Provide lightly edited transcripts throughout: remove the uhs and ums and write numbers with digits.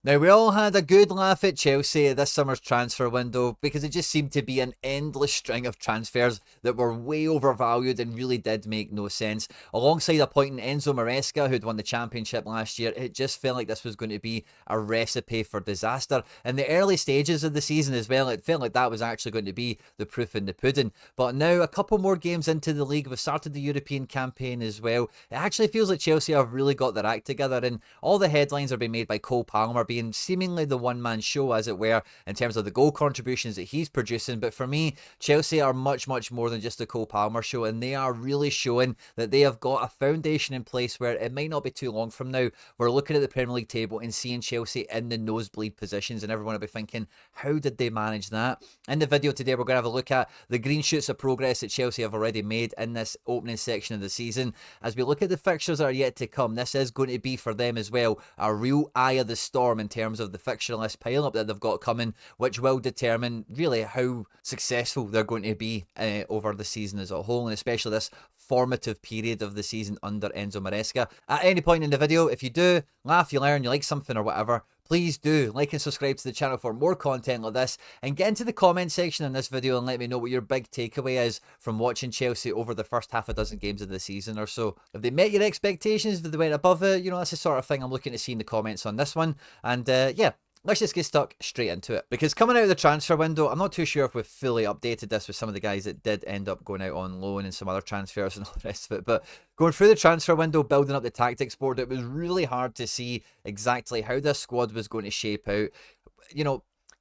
Now, we all had a good laugh at Chelsea this summer's transfer window because it just seemed to be an endless string of transfers that were way overvalued and really did make no sense. Alongside appointing Enzo Maresca, who'd won the championship last year, it just felt like this was going to be a recipe for disaster. In the early stages of the season as well, it felt like that was actually going to be the proof in the pudding. But now, a couple more games into the league, we've started the European campaign as well. It actually feels like Chelsea have really got their act together, and all the headlines are being made by Cole Palmer being seemingly the one-man show, as it were, in terms of the goal contributions that he's producing. But for me, Chelsea are much, much more than just a Cole Palmer show, and they are really showing that they have got a foundation in place where it might not be too long from now, we're looking at the Premier League table and seeing Chelsea in the nosebleed positions, and everyone will be thinking, how did they manage that? In the video today, we're going to have a look at the green shoots of progress that Chelsea have already made in this opening section of the season. As we look at the fixtures that are yet to come, this is going to be for them as well a real eye of the storm in terms of the fixture list pile up that they've got coming, which will determine really how successful they're going to be over the season as a whole, and especially this formative period of the season under Enzo Maresca. At any point in the video, if you do laugh, you learn, you like something or whatever, please do like and subscribe to the channel for more content like this, and get into the comment section in this video and let me know what your big takeaway is from watching Chelsea over the first half a dozen games of the season or so. If they met your expectations, if they went above it, that's the sort of thing I'm looking to see in the comments on this one. And yeah, let's just get stuck straight into it. Because coming out of the transfer window, I'm not too sure if we've fully updated this with some of the guys that did end up going out on loan and some other transfers and all the rest of it. But going through the transfer window, building up the tactics board, it was really hard to see exactly how this squad was going to shape out.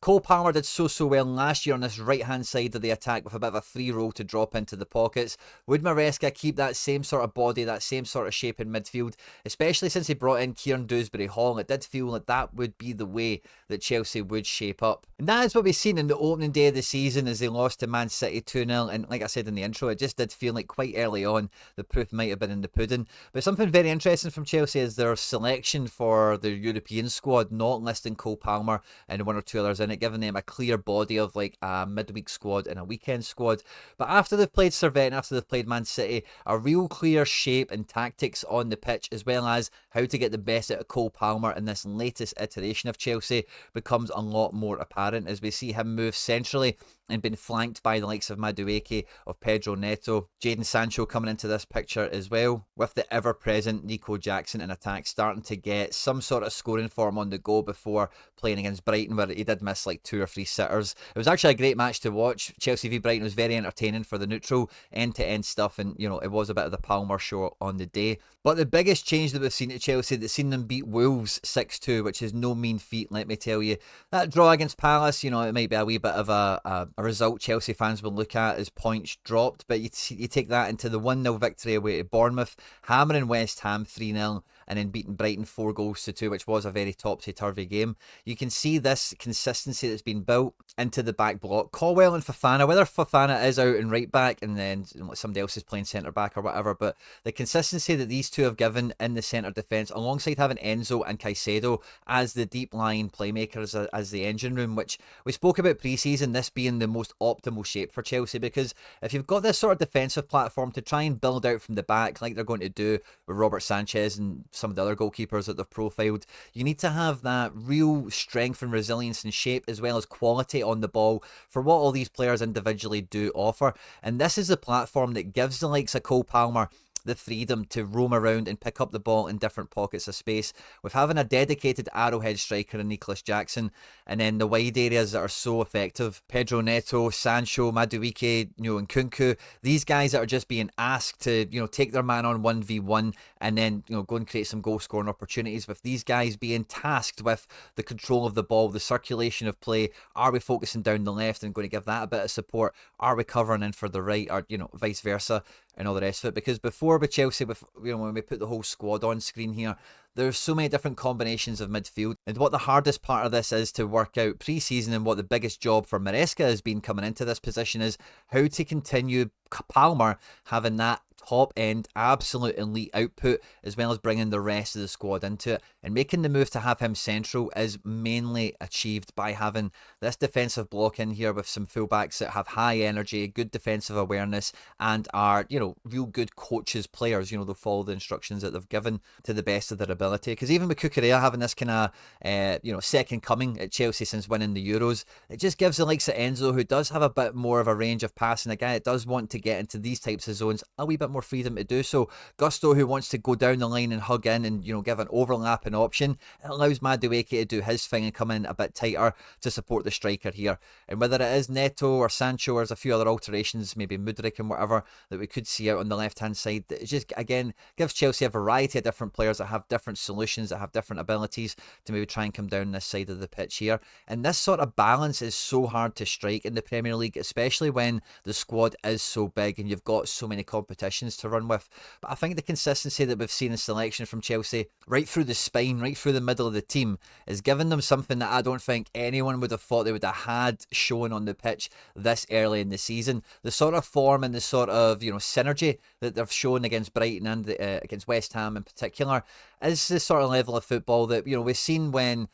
Cole Palmer did so well last year on this right-hand side of the attack with a bit of a free roll to drop into the pockets. Would Maresca keep that same sort of body, that same sort of shape in midfield, especially since he brought in Kieran Dewsbury-Hall? It did feel like that would be the way that Chelsea would shape up. And that is what we've seen in the opening day of the season as they lost to Man City 2-0. And like I said in the intro, it just did feel like quite early on the proof might have been in the pudding. But something very interesting from Chelsea is their selection for their European squad, not listing Cole Palmer and one or two others in it, giving them a clear body of like a midweek squad and a weekend squad. But after they've played Servette, after they've played Man City, a real clear shape and tactics on the pitch, as well as how to get the best out of Cole Palmer in this latest iteration of Chelsea, becomes a lot more apparent as we see him move centrally and been flanked by the likes of Madueke, of Pedro Neto, Jadon Sancho coming into this picture as well, with the ever-present Nico Jackson in attack starting to get some sort of scoring form on the go before playing against Brighton, where he did miss like 2 or 3 sitters. It was actually a great match to watch. Chelsea v Brighton was very entertaining for the neutral, end-to-end stuff, and it was a bit of the Palmer show on the day. But the biggest change that we've seen at Chelsea, that's seen them beat Wolves 6-2, which is no mean feat, let me tell you. That draw against Palace, it might be a wee bit of a result Chelsea fans will look at as points dropped, but you take that into the 1-0 victory away to Bournemouth, hammering West Ham 3-0, and then beating Brighton 4-2, which was a very topsy-turvy game. You can see this consistency that's been built into the back block. Colwell and Fofana, whether Fofana is out and right back and then somebody else is playing centre back or whatever, but the consistency that these two have given in the centre defence, alongside having Enzo and Caicedo as the deep lying playmakers, as the engine room, which we spoke about pre-season, this being the most optimal shape for Chelsea, because if you've got this sort of defensive platform to try and build out from the back like they're going to do with Robert Sanchez and some of the other goalkeepers that they've profiled, you need to have that real strength and resilience and shape, as well as quality on the ball for what all these players individually do offer. And this is the platform that gives the likes of Cole Palmer the freedom to roam around and pick up the ball in different pockets of space, with having a dedicated arrowhead striker in Nicolas Jackson, and then the wide areas that are so effective, Pedro Neto, Sancho, Madueke, and Kunku, these guys that are just being asked to take their man on 1v1 and then go and create some goal scoring opportunities, with these guys being tasked with the control of the ball, the circulation of play. Are we focusing down the left and going to give that a bit of support? Are we covering in for the right, or vice versa, and all the rest of it? Because before with Chelsea, when we put the whole squad on screen here, there's so many different combinations of midfield, and what the hardest part of this is to work out pre-season, and what the biggest job for Maresca has been coming into this position, is how to continue Palmer having that top end absolute elite output, as well as bringing the rest of the squad into it. And making the move to have him central is mainly achieved by having this defensive block in here with some fullbacks that have high energy, good defensive awareness, and are, real good coaches, players. They'll follow the instructions that they've given to the best of their ability. Because even with Cucurella having this kind of, second coming at Chelsea since winning the Euros, it just gives the likes of Enzo, who does have a bit more of a range of passing, a guy that does want to get into these types of zones, a wee bit more freedom to do so. Gusto, who wants to go down the line and hug in and, give an overlapping option. It allows Madueke to do his thing and come in a bit tighter to support the striker here. And whether it is Neto or Sancho or there's a few other alterations, maybe Mudryk and whatever, that we could see out on the left-hand side, it just, again, gives Chelsea a variety of different players that have different solutions, that have different abilities to maybe try and come down this side of the pitch here. And this sort of balance is so hard to strike in the Premier League, especially when the squad is so big and you've got so many competitions to run with. But I think the consistency that we've seen in selection from Chelsea, right through the spine, right through the middle of the team, is giving them something that I don't think anyone would have thought they would have had shown on the pitch this early in the season. The sort of form and the sort of, synergy that they've shown against Brighton and against West Ham in particular is the sort of level of football that, we've seen when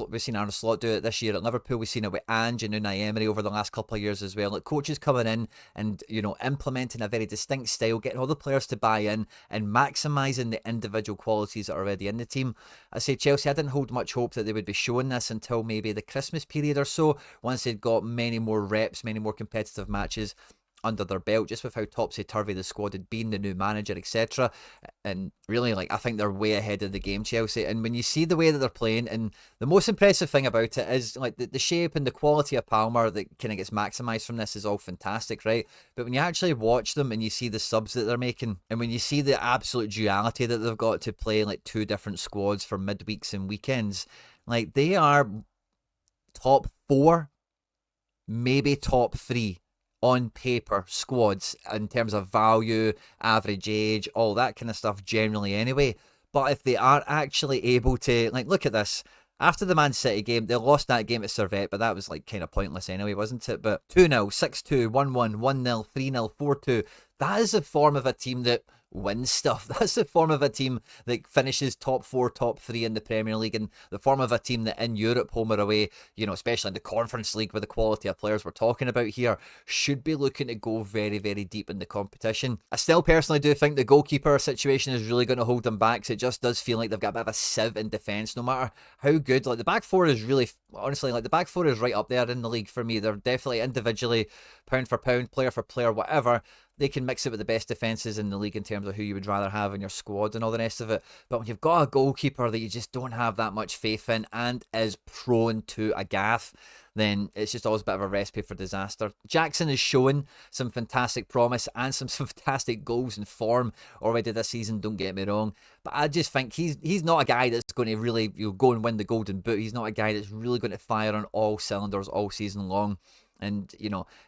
we've seen Arne Slot do it this year at Liverpool. We've seen it with Ange and Unai Emery over the last couple of years as well. Like coaches coming in and, implementing a very distinct style, getting all the players to buy in and maximising the individual qualities that are already in the team. I say Chelsea, I didn't hold much hope that they would be showing this until maybe the Christmas period or so, once they'd got many more reps, many more competitive matches under their belt, just with how topsy-turvy the squad had been, the new manager, etc. And really, I think they're way ahead of the game, Chelsea. And when you see the way that they're playing, and the most impressive thing about it is the shape and the quality of Palmer that kind of gets maximised from this is all fantastic, right? But when you actually watch them and you see the subs that they're making, and when you see the absolute duality that they've got to play two different squads for midweeks and weekends, they are top 4, maybe top 3 on paper squads in terms of value, average age, all that kind of stuff generally anyway. But if they are actually able to, look at this. After the Man City game, they lost that game at Servette, but that was kind of pointless anyway, wasn't it? But 2-0, 6-2, 1-1, 1-0, 3-0, 4-2. That is the form of a team that wins stuff. That's the form of a team that finishes top 4, top 3 in the Premier League, and the form of a team that in Europe, home or away, especially in the Conference League with the quality of players we're talking about here, should be looking to go very, very deep in the competition. I still personally do think the goalkeeper situation is really going to hold them back, so it just does feel like they've got a bit of a sieve in defence, no matter how good. The back four is really, honestly, the back four is right up there in the league for me. They're definitely individually, pound for pound, player for player, whatever, they can mix it with the best defences in the league in terms of who you would rather have in your squad and all the rest of it. But when you've got a goalkeeper that you just don't have that much faith in and is prone to a gaffe, then it's just always a bit of a recipe for disaster. Jackson is showing some fantastic promise and some fantastic goals and form already this season, don't get me wrong. But I just think he's not a guy that's going to really go and win the Golden Boot. He's not a guy that's really going to fire on all cylinders all season long. And,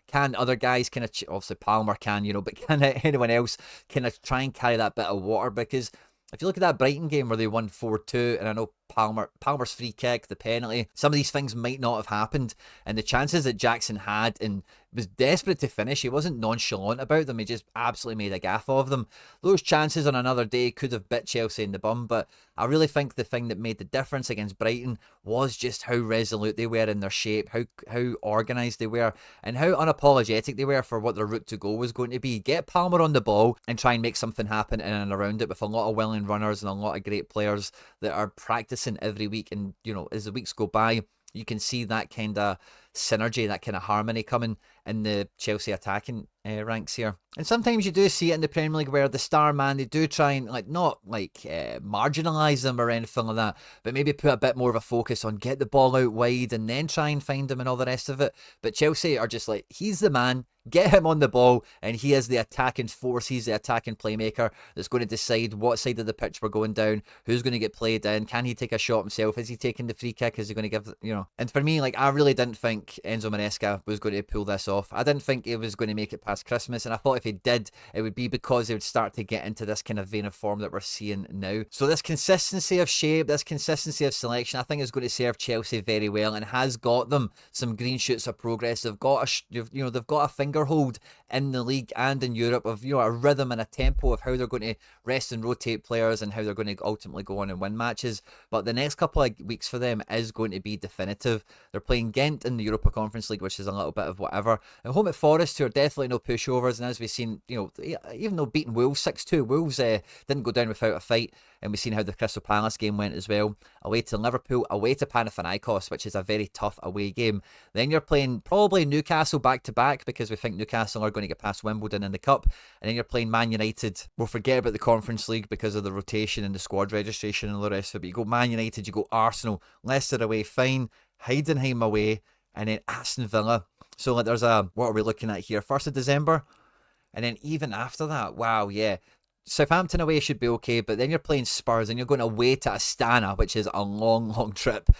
can other guys kind of, obviously Palmer can, but can anyone else kind of try and carry that bit of water? Because if you look at that Brighton game where they won 4-2, and I know Palmer's free kick, the penalty, some of these things might not have happened. And the chances that Jackson had and was desperate to finish, he wasn't nonchalant about them, he just absolutely made a gaff of them. Those chances on another day could have bit Chelsea in the bum, but I really think the thing that made the difference against Brighton was just how resolute they were in their shape, how organised they were, and how unapologetic they were for what their route to goal was going to be. Get Palmer on the ball and try and make something happen in and around it with a lot of willing runners and a lot of great players that are practicing every week. And, as the weeks go by, you can see that kind of synergy, that kind of harmony coming in the Chelsea attacking ranks here. And sometimes you do see it in the Premier League where the star man, they do try and not marginalise them or anything like that, but maybe put a bit more of a focus on get the ball out wide and then try and find him and all the rest of it. But Chelsea are just he's the man, get him on the ball, and he is the attacking force, he's the attacking playmaker that's going to decide what side of the pitch we're going down, who's going to get played in, can he take a shot himself, is he taking the free kick, is he going to give, And for me, I really didn't think Enzo Maresca was going to pull this off. I didn't think he was going to make it past Christmas, and I thought if he did, it would be because he would start to get into this kind of vein of form that we're seeing now. So this consistency of shape, this consistency of selection, I think is going to serve Chelsea very well and has got them some green shoots of progress. They've got they've got a finger hold in the league and in Europe of, a rhythm and a tempo of how they're going to rest and rotate players and how they're going to ultimately go on and win matches. But the next couple of weeks for them is going to be definitive. They're playing Ghent in the Europa Conference League, which is a little bit of whatever. And home at Forest, who are definitely no pushovers. And as we've seen, even though beating Wolves 6-2, Wolves didn't go down without a fight. And we've seen how the Crystal Palace game went as well. Away to Liverpool, away to Panathinaikos, which is a very tough away game. Then you're playing probably Newcastle back-to-back because we think Newcastle are going to get past Wimbledon in the Cup. And then you're playing Man United. We'll forget about the Conference League because of the rotation and the squad registration and all the rest of it. But you go Man United, you go Arsenal, Leicester away, fine. Heidenheim away, and then Aston Villa. So there's what are we looking at here? 1st of December? And then even after that, wow, yeah. Southampton away should be okay, but then you're playing Spurs and you're going away to Astana, which is a long, long trip.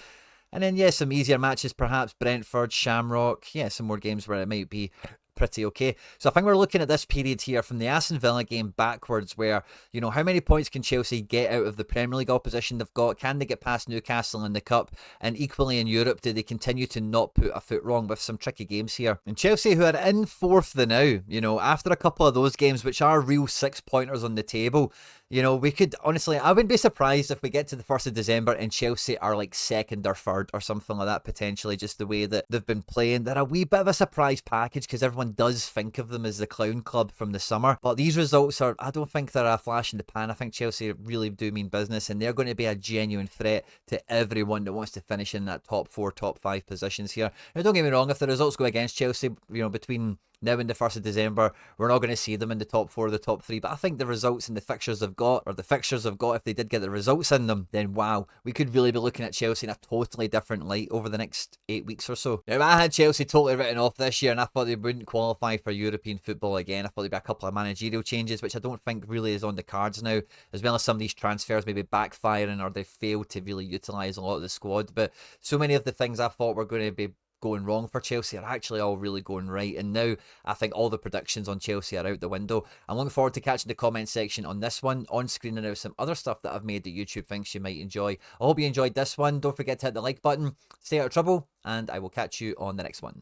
And then, yeah, some easier matches, perhaps Brentford, Shamrock. Yeah, some more games where it might be pretty okay. So I think we're looking at this period here from the Aston Villa game backwards where, how many points can Chelsea get out of the Premier League opposition they've got? Can they get past Newcastle in the Cup? And equally in Europe, do they continue to not put a foot wrong with some tricky games here? And Chelsea, who are in 4th the now, after a couple of those games, which are real 6-pointers on the table, we could, honestly, I wouldn't be surprised if we get to the 1st of December and Chelsea are like 2nd or 3rd or something like that, potentially, just the way that they've been playing. They're a wee bit of a surprise package because everyone does think of them as the clown club from the summer. But these results I don't think they're a flash in the pan. I think Chelsea really do mean business and they're going to be a genuine threat to everyone that wants to finish in that top 4, top 5 positions here. Now, don't get me wrong, if the results go against Chelsea, between now and the 1st of December, we're not going to see them in the top 4 or the top 3, but I think the results and the fixtures they've got, or the fixtures they've got, if they did get the results in them, then wow, we could really be looking at Chelsea in a totally different light over the next 8 weeks or so. Now, I had Chelsea totally written off this year and I thought they wouldn't qualify for European football again. I thought there'd be a couple of managerial changes, which I don't think really is on the cards now, as well as some of these transfers maybe backfiring or they failed to really utilise a lot of the squad. But so many of the things I thought were going to be going wrong for Chelsea are actually all really going right, and now I think all the predictions on Chelsea are out the window. I'm looking forward to catching the comment section on this one on screen, and now some other stuff that I've made that YouTube thinks you might enjoy. I hope you enjoyed this one. Don't forget to hit the like button, stay out of trouble, and I will catch you on the next one.